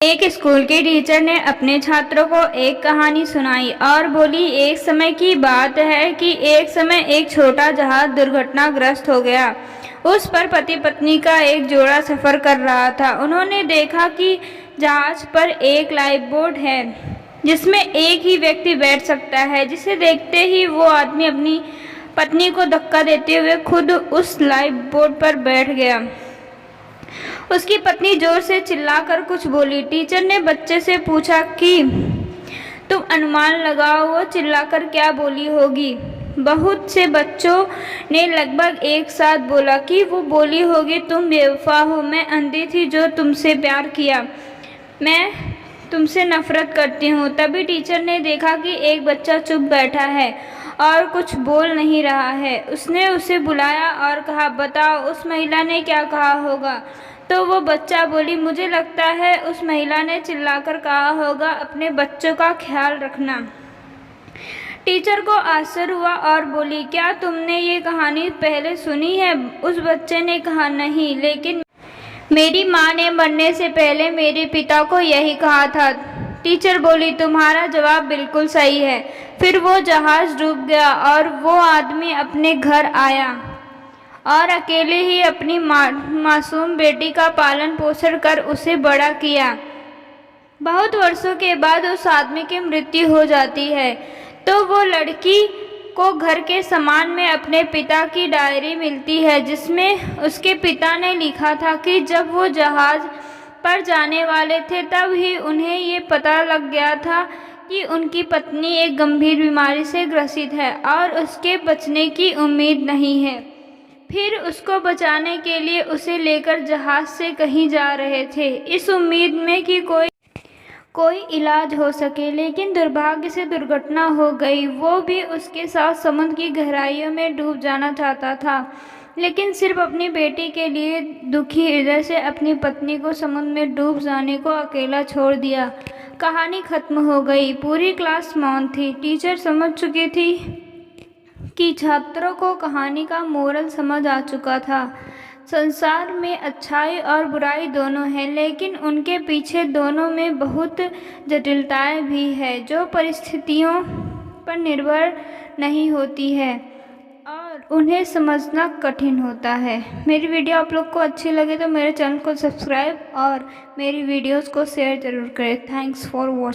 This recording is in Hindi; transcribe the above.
एक स्कूल की टीचर ने अपने छात्रों को एक कहानी सुनाई और बोली, एक समय की बात है कि एक समय एक छोटा जहाज दुर्घटनाग्रस्त हो गया। उस पर पति पत्नी का एक जोड़ा सफर कर रहा था। उन्होंने देखा कि जहाज पर एक लाइफ बोट है जिसमें एक ही व्यक्ति बैठ सकता है। जिसे देखते ही वो आदमी अपनी पत्नी को धक्का देते हुए खुद उस लाइफ बोट पर बैठ गया। उसकी पत्नी जोर से चिल्लाकर कुछ बोली। टीचर ने बच्चे से पूछा कि तुम अनुमान लगाओ वो चिल्लाकर क्या बोली होगी। बहुत से बच्चों ने लगभग एक साथ बोला कि वो बोली होगी, तुम बेवफा हो, मैं अंधी थी जो तुमसे प्यार किया, मैं तुमसे नफरत करती हूँ। तभी टीचर ने देखा कि एक बच्चा चुप बैठा है और कुछ बोल नहीं रहा है। उसने उसे बुलाया और कहा, बताओ उस महिला ने क्या कहा होगा। तो वो बच्चा बोली, मुझे लगता है उस महिला ने चिल्लाकर कहा होगा, अपने बच्चों का ख्याल रखना। टीचर को आश्चर्य हुआ और बोली, क्या तुमने ये कहानी पहले सुनी है? उस बच्चे ने कहा, नहीं, लेकिन मेरी माँ ने मरने से पहले मेरे पिता को यही कहा था। टीचर बोली, तुम्हारा जवाब बिल्कुल सही है। फिर वो जहाज डूब गया और वो आदमी अपने घर आया और अकेले ही अपनी मासूम बेटी का पालन पोषण कर उसे बड़ा किया। बहुत वर्षों के बाद उस आदमी की मृत्यु हो जाती है तो वो लड़की को घर के सामान में अपने पिता की डायरी मिलती है, जिसमें उसके पिता ने लिखा था कि जब वो जहाज पर जाने वाले थे तब ही उन्हें ये पता लग गया था कि उनकी पत्नी एक गंभीर बीमारी से ग्रसित है और उसके बचने की उम्मीद नहीं है। फिर उसको बचाने के लिए उसे लेकर जहाज से कहीं जा रहे थे, इस उम्मीद में कि कोई इलाज हो सके, लेकिन दुर्भाग्य से दुर्घटना हो गई। वो भी उसके साथ समुद्र की गहराइयों में डूब जाना चाहता था, लेकिन सिर्फ अपनी बेटी के लिए दुखी हृदय से अपनी पत्नी को समुद्र में डूब जाने को अकेला छोड़ दिया। कहानी खत्म हो गई। पूरी क्लास मौन थी। टीचर समझ चुकी थी कि छात्रों को कहानी का मोरल समझ आ चुका था। संसार में अच्छाई और बुराई दोनों हैं, लेकिन उनके पीछे दोनों में बहुत जटिलताएं भी हैं जो परिस्थितियों पर निर्भर नहीं होती है और उन्हें समझना कठिन होता है। मेरी वीडियो आप लोग को अच्छी लगे तो मेरे चैनल को सब्सक्राइब और मेरी वीडियोस को शेयर ज़रूर करें। Thanks for watching.